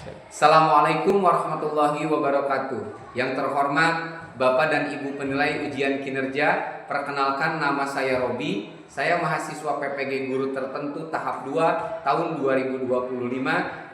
Assalamualaikum warahmatullahi wabarakatuh. Yang terhormat Bapak dan Ibu penilai ujian kinerja, perkenalkan nama saya Robi. Saya mahasiswa PPG Guru Tertentu tahap 2 tahun 2025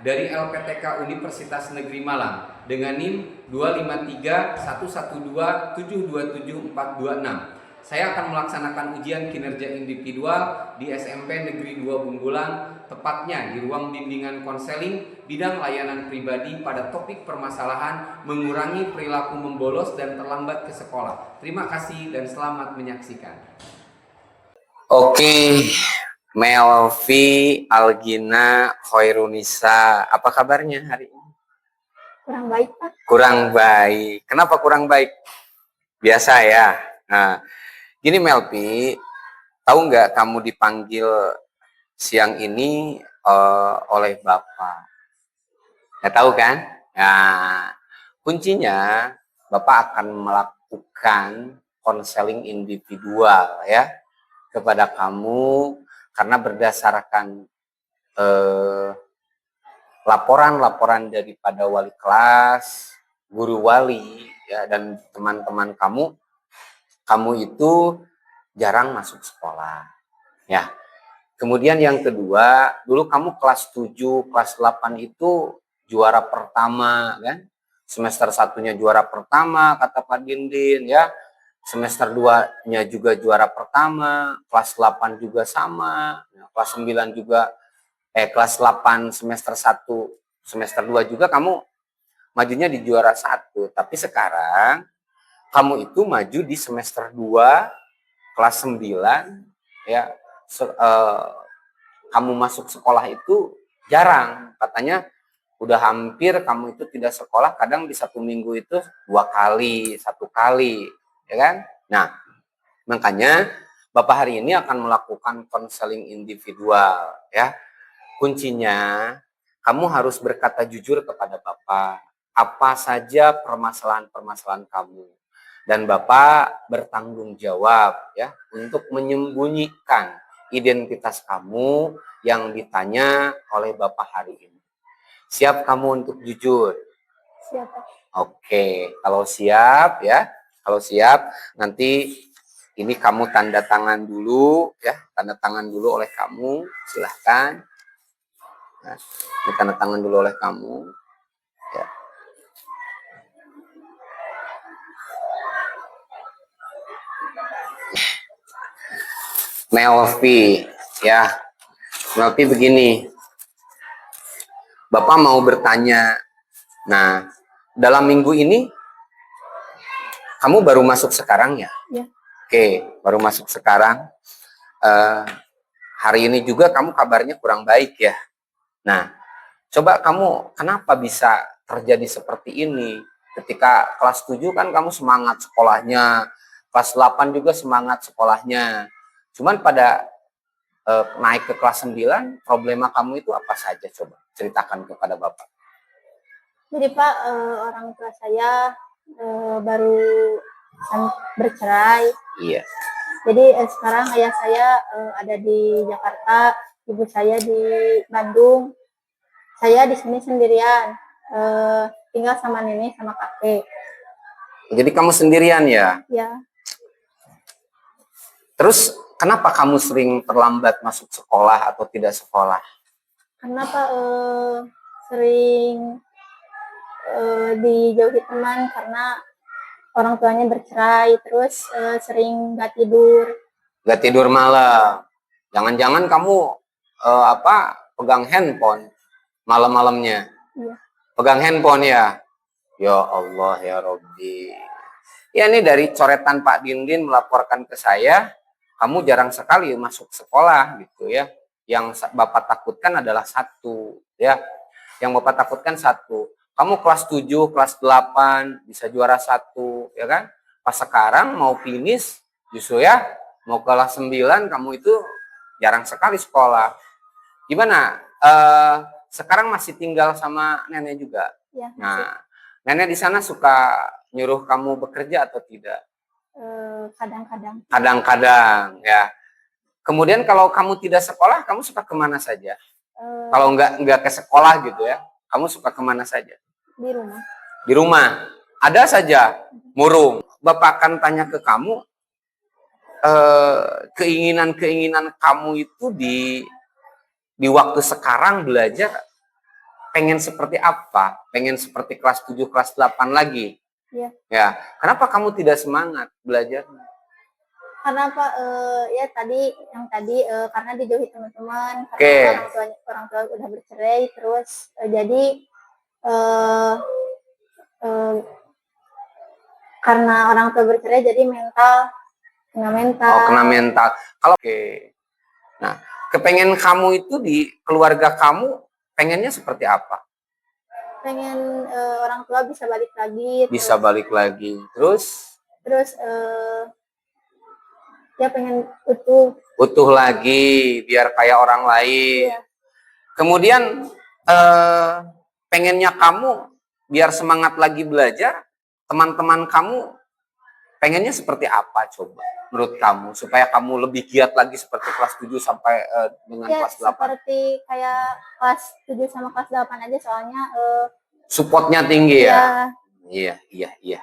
dari LPTK Universitas Negeri Malang dengan NIM 25311272726. Saya akan melaksanakan ujian kinerja individual di SMP Negeri 2 Bunggulang, tepatnya di ruang bimbingan konseling bidang layanan pribadi pada topik permasalahan mengurangi perilaku membolos dan terlambat ke sekolah. Terima kasih dan selamat menyaksikan. Oke, Melvi, Algina, Khairunisa, apa kabarnya hari ini? Kurang baik, Pak. Kurang baik. Kenapa kurang baik? Biasa ya. Nah, gini Melvi, tahu nggak kamu dipanggil siang ini oleh Bapak? Nggak tahu kan? Nah, kuncinya Bapak akan melakukan konseling individual ya kepada kamu karena berdasarkan laporan-laporan daripada wali kelas, guru wali ya dan teman-teman kamu itu jarang masuk sekolah. Ya. Kemudian yang kedua, dulu kamu kelas 7, kelas 8 itu juara pertama kan? Semester satunya juara pertama kata Pak Dindin ya. Semester 2-nya juga juara pertama, kelas 8 juga sama, kelas 9 juga kelas 8 semester 1, semester 2 juga kamu majunya di juara 1. Tapi sekarang kamu itu maju di semester 2, kelas 9 ya. Kamu masuk sekolah itu jarang. Katanya udah hampir kamu itu tidak sekolah, kadang di 1 minggu itu 2 kali, 1 kali. Ya kan? Nah, makanya Bapak hari ini akan melakukan konseling individual ya. Kuncinya kamu harus berkata jujur kepada Bapak apa saja permasalahan-permasalahan kamu dan Bapak bertanggung jawab ya untuk menyembunyikan identitas kamu yang ditanya oleh Bapak hari ini. Siap kamu untuk jujur? Siap, Pak. Oke, kalau siap ya. Kalau siap, nanti ini kamu tanda tangan dulu ya, tanda tangan dulu oleh kamu, silahkan. Nah, ini tanda tangan dulu oleh kamu. Ya. Melvi, ya, Melvi begini. Bapak mau bertanya. Nah, dalam minggu ini kamu baru masuk sekarang ya? Ya. Oke, baru masuk sekarang. Hari ini juga kamu kabarnya kurang baik ya. Nah, coba kamu kenapa bisa terjadi seperti ini? Ketika kelas 7 kan kamu semangat sekolahnya, kelas 8 juga semangat sekolahnya. Cuman pada naik ke kelas 9, problema kamu itu apa saja? Coba ceritakan kepada Bapak. Jadi, Pak, orang tua saya baru bercerai. Iya. Jadi sekarang ayah saya ada di Jakarta, ibu saya di Bandung. Saya di sini sendirian, tinggal sama nenek sama kakek. Jadi kamu sendirian ya? Ya. Terus kenapa kamu sering terlambat masuk sekolah atau tidak sekolah? Karena Pak sering dijauhi teman karena orang tuanya bercerai, terus sering nggak tidur. Nggak tidur malam. Jangan-jangan kamu pegang handphone malam-malamnya? Iya. Pegang handphone ya? Ya Allah ya Robbi. Ya ini dari coretan Pak Dindin melaporkan ke saya, kamu jarang sekali masuk sekolah gitu ya. Yang Bapak takutkan adalah satu ya. Yang Bapak takutkan satu. Kamu kelas 7, kelas 8 bisa juara 1 ya kan? Pas sekarang mau finish justru ya mau kelas 9 kamu itu jarang sekali sekolah. Gimana? Sekarang masih tinggal sama nenek juga? Ya, nah, nenek di sana suka nyuruh kamu bekerja atau tidak? Kadang-kadang. Kadang-kadang ya. Kemudian kalau kamu tidak sekolah, kamu suka kemana saja? Kalau nggak ke sekolah gitu ya? Kamu suka kemana saja? Di rumah. Di rumah. Ada saja murung. Bapak akan tanya ke kamu, keinginan-keinginan kamu itu di waktu sekarang belajar pengen seperti apa? Pengen seperti kelas 7, kelas 8 lagi? Iya. Ya. Kenapa kamu tidak semangat belajar? Karena apa? Ya tadi karena dijauhi teman-teman, Oke. karena orang tua udah bercerai, terus jadi eh, eh, karena orang tua bercerai jadi kena mental. Oh, kena mental. Kalau oke. Nah, kepengen kamu itu di keluarga kamu pengennya seperti apa? Pengen orang tua bisa balik lagi. Bisa balik lagi. Terus ya pengen utuh lagi biar kayak orang lain. Iya. Kemudian pengennya kamu biar semangat lagi belajar, teman-teman kamu pengennya seperti apa coba menurut kamu supaya kamu lebih giat lagi seperti kelas 7 sampai dengan ya, kelas 8? Seperti kayak kelas 7 sama kelas 8 aja, soalnya supportnya tinggi ya. Iya.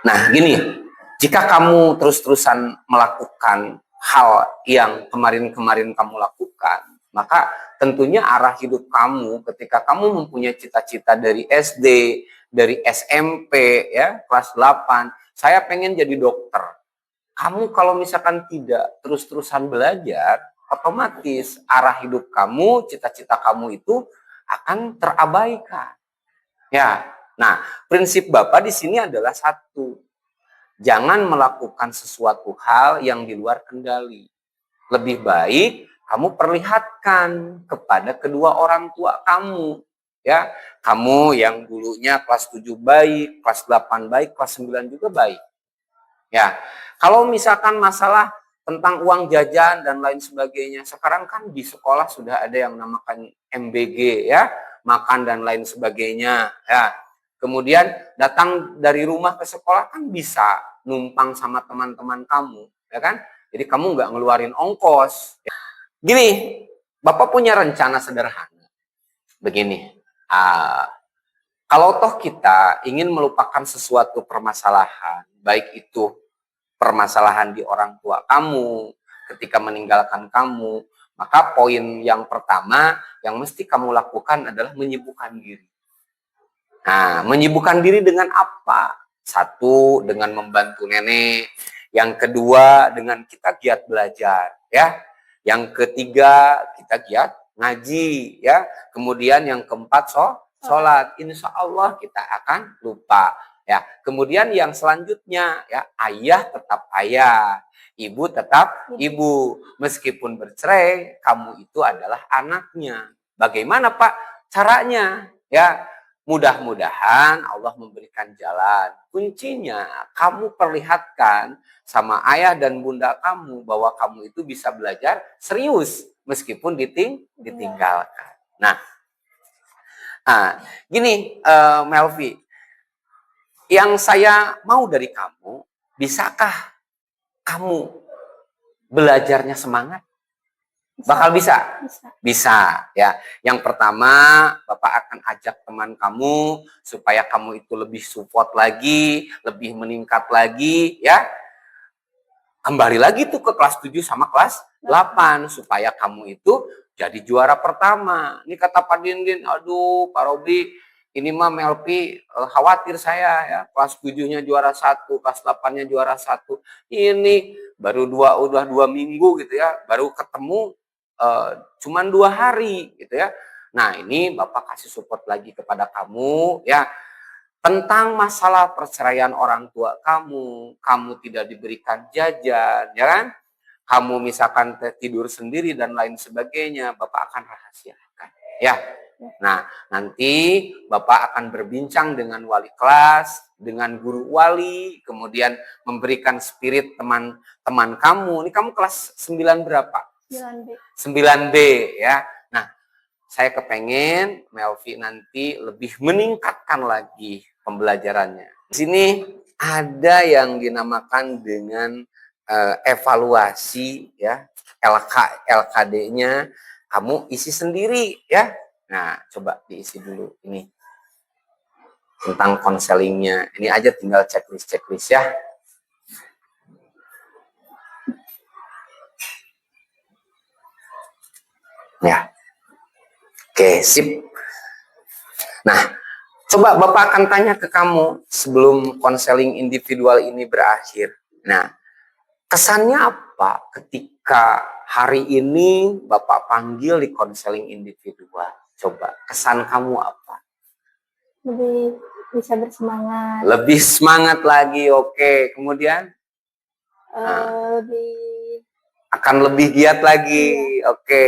Nah, gini, jika kamu terus-terusan melakukan hal yang kemarin-kemarin kamu lakukan, maka tentunya arah hidup kamu ketika kamu mempunyai cita-cita dari SD, dari SMP, ya, kelas 8, saya pengen jadi dokter. Kamu kalau misalkan tidak terus-terusan belajar, otomatis arah hidup kamu, cita-cita kamu itu akan terabaikan. Ya, nah prinsip Bapak di sini adalah satu, jangan melakukan sesuatu hal yang di luar kendali. Lebih baik kamu perlihatkan kepada kedua orang tua kamu, ya, kamu yang dulunya kelas 7 baik, kelas 8 baik, kelas 9 juga baik. Ya, kalau misalkan masalah tentang uang jajan dan lain sebagainya, sekarang kan di sekolah sudah ada yang namakan MBG, ya, makan dan lain sebagainya, ya. Kemudian datang dari rumah ke sekolah kan bisa numpang sama teman-teman kamu, ya kan? Jadi kamu nggak ngeluarin ongkos. Gini, Bapak punya rencana sederhana. Begini, kalau toh kita ingin melupakan sesuatu permasalahan, baik itu permasalahan di orang tua kamu, ketika meninggalkan kamu, maka poin yang pertama yang mesti kamu lakukan adalah menyibukkan diri. Nah, menyibukkan diri dengan apa? Satu, dengan membantu nenek. Yang kedua, dengan kita giat belajar, ya. Yang ketiga, kita giat ngaji, ya. Kemudian yang keempat, sholat. Insya Allah kita akan lupa, ya. Kemudian yang selanjutnya, ya, ayah tetap ayah, ibu tetap ibu. Meskipun bercerai, kamu itu adalah anaknya. Bagaimana, Pak, caranya? Ya, mudah-mudahan Allah memberikan jalan. Kuncinya kamu perlihatkan sama ayah dan bunda kamu bahwa kamu itu bisa belajar serius meskipun ditinggalkan. Nah, gini, Melvi, yang saya mau dari kamu, bisakah kamu belajarnya semangat? Bakal bisa? Bisa, ya. Yang pertama, Bapak akan ajak teman kamu supaya kamu itu lebih support lagi, lebih meningkat lagi, ya. Kembali lagi tuh ke kelas 7 sama kelas 8 supaya kamu itu jadi juara pertama. Ini kata Pak Dindin, aduh Pak Robi, ini mah Melvi khawatir saya, ya. Kelas 7-nya juara 1, kelas 8-nya juara 1. Ini baru udah 2 minggu gitu ya, baru ketemu cuman 2 hari gitu ya. Nah, ini Bapak kasih support lagi kepada kamu, ya, tentang masalah perceraian orang tua kamu tidak diberikan jajan, ya kan? Kamu misalkan tidur sendiri dan lain sebagainya, Bapak akan rahasiakan, ya. Nah, nanti Bapak akan berbincang dengan wali kelas, dengan guru wali, kemudian memberikan spirit teman-teman kamu. Ini kamu kelas 9 berapa? 9B. 9B, ya. Nah, saya kepengen Melvi nanti lebih meningkatkan lagi pembelajarannya. Di sini ada yang dinamakan dengan evaluasi, ya, LKD-nya kamu isi sendiri, ya. Nah, coba diisi dulu ini tentang konselingnya. Ini aja tinggal checklist ya. Ya. Oke, sip. Nah, coba Bapak akan tanya ke kamu sebelum konseling individual ini berakhir. Nah, kesannya apa ketika hari ini Bapak panggil di konseling individual? Coba, kesan kamu apa? Lebih bisa bersemangat, Lebih semangat lagi, oke. Kemudian lebih akan lebih giat lagi, oke.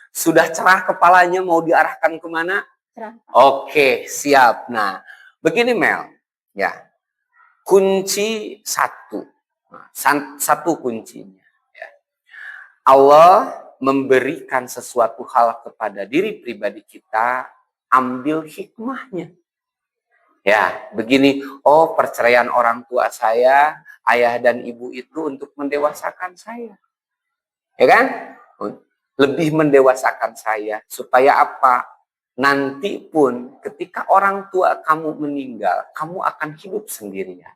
Sudah cerah kepalanya mau diarahkan kemana? cerah. Oke, siap. Nah, begini Mel, ya. Kunci satu, satu kuncinya. Ya. Allah memberikan sesuatu hal kepada diri pribadi kita, ambil hikmahnya. Ya, begini, oh perceraian orang tua saya, ayah dan ibu itu untuk mendewasakan saya. Ya kan? Lebih mendewasakan saya. Supaya apa? Nanti pun ketika orang tua kamu meninggal, kamu akan hidup sendirian.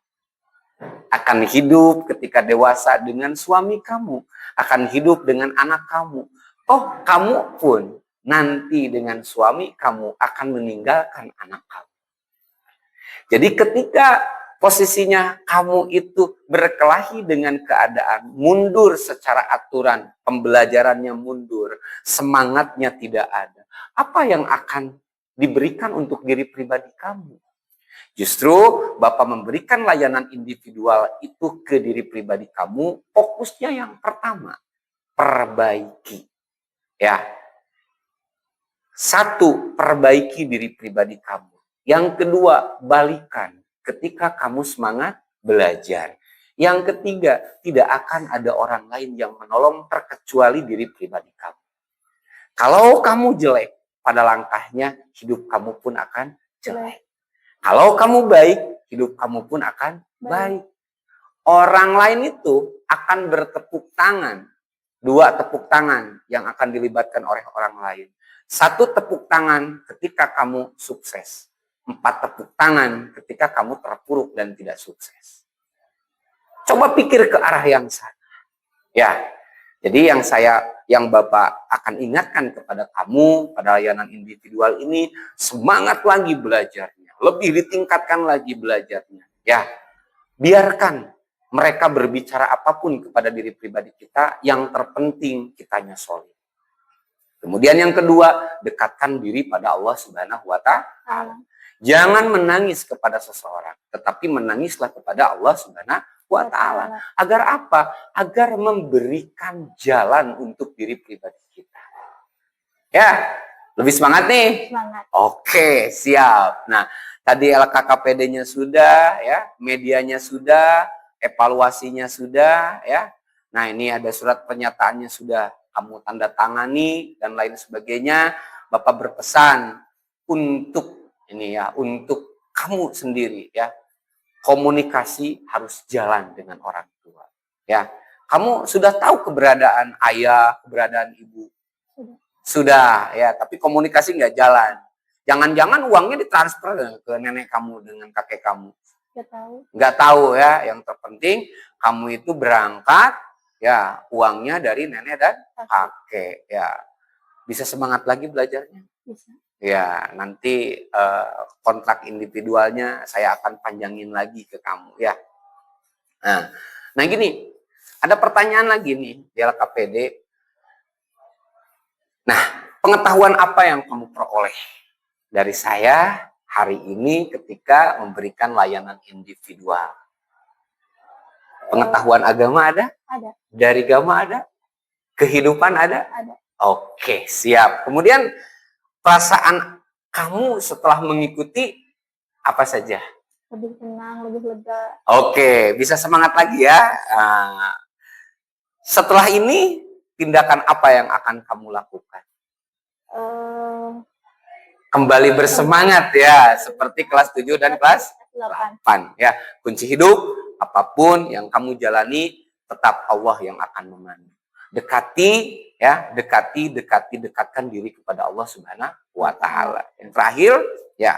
Akan hidup ketika dewasa dengan suami kamu. Akan hidup dengan anak kamu. Oh, kamu pun nanti dengan suami kamu akan meninggalkan anak kamu. Jadi ketika posisinya kamu itu berkelahi dengan keadaan, mundur secara aturan, pembelajarannya mundur, semangatnya tidak ada. Apa yang akan diberikan untuk diri pribadi kamu? Justru Bapak memberikan layanan individual itu ke diri pribadi kamu, fokusnya yang pertama, perbaiki. Ya. Satu, perbaiki diri pribadi kamu. Yang kedua, balikan ketika kamu semangat belajar. Yang ketiga, tidak akan ada orang lain yang menolong terkecuali diri pribadi kamu. Kalau kamu jelek, pada langkahnya hidup kamu pun akan jelek. Kalau kamu baik, hidup kamu pun akan baik. Orang lain itu akan bertepuk tangan. 2 tepuk tangan yang akan dilibatkan oleh orang lain. 1 tepuk tangan ketika kamu sukses. 4 tepuk tangan ketika kamu terpuruk dan tidak sukses. Coba pikir ke arah yang sana. Ya, jadi yang Bapak akan ingatkan kepada kamu pada layanan individual ini, semangat lagi belajarnya, lebih ditingkatkan lagi belajarnya. Ya, biarkan mereka berbicara apapun kepada diri pribadi kita, yang terpenting kitanya solid. Kemudian yang kedua, dekatkan diri pada Allah Subhanahu wa Ta'ala. Jangan menangis kepada seseorang, tetapi menangislah kepada Allah Subhanahu wa Ta'ala. Agar apa? Agar memberikan jalan untuk diri pribadi kita. Ya, lebih semangat nih? Semangat. Oke, siap. Nah, tadi LKKPD-nya sudah, ya, medianya sudah, evaluasinya sudah, ya. Nah, ini ada surat pernyataannya sudah kamu tanda tangani dan lain sebagainya. Bapak berpesan untuk ini ya, untuk kamu sendiri ya. Komunikasi harus jalan dengan orang tua. Ya. Kamu sudah tahu keberadaan ayah, keberadaan ibu. Sudah ya, tapi komunikasi nggak jalan. Jangan-jangan uangnya ditransfer ke nenek kamu dengan kakek kamu. Nggak tahu ya. Yang terpenting kamu itu berangkat ya, uangnya dari nenek dan kakek ya. Bisa semangat lagi belajarnya? Bisa. Ya, nanti kontrak individualnya saya akan panjangin lagi ke kamu ya. Nah gini, ada pertanyaan lagi nih di LKPD. Nah, pengetahuan apa yang kamu peroleh dari saya hari ini ketika memberikan layanan individual? Pengetahuan agama ada? Ada. Dari agama ada? Kehidupan ada? Ada. Oke, siap. Kemudian perasaan kamu setelah mengikuti apa saja? Lebih tenang, lebih lega. Oke, bisa semangat lagi ya. Setelah ini, tindakan apa yang akan kamu lakukan? Kembali bersemangat ya, seperti kelas 7 dan kelas 8. Ya, kunci hidup, apapun yang kamu jalani, tetap Allah yang akan memandu. Dekati ya, dekatkan diri kepada Allah Subhanahu wa taala. Yang terakhir, ya.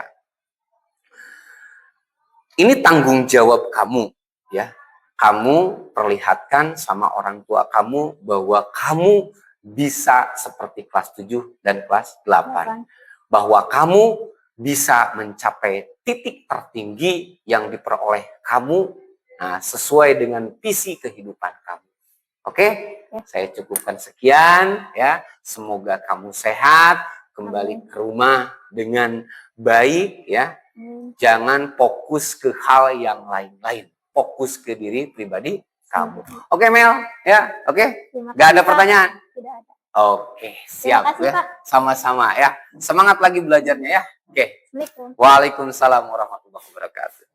Ini tanggung jawab kamu, ya. Kamu perlihatkan sama orang tua kamu bahwa kamu bisa seperti kelas 7 dan kelas 8. Bahwa kamu bisa mencapai titik tertinggi yang diperoleh kamu sesuai dengan visi kehidupan kamu. Oke? Saya cukupkan sekian ya. Semoga kamu sehat, kembali ke rumah dengan baik ya. Jangan fokus ke hal yang lain-lain. Fokus ke diri pribadi kamu. Oke, Mel? Ya, oke? Gak ada pertanyaan? Tidak ada. Oke, siap. Terima kasih, ya. Pak. Sama-sama ya. Semangat lagi belajarnya ya. Oke. Waalaikumsalam warahmatullahi wabarakatuh.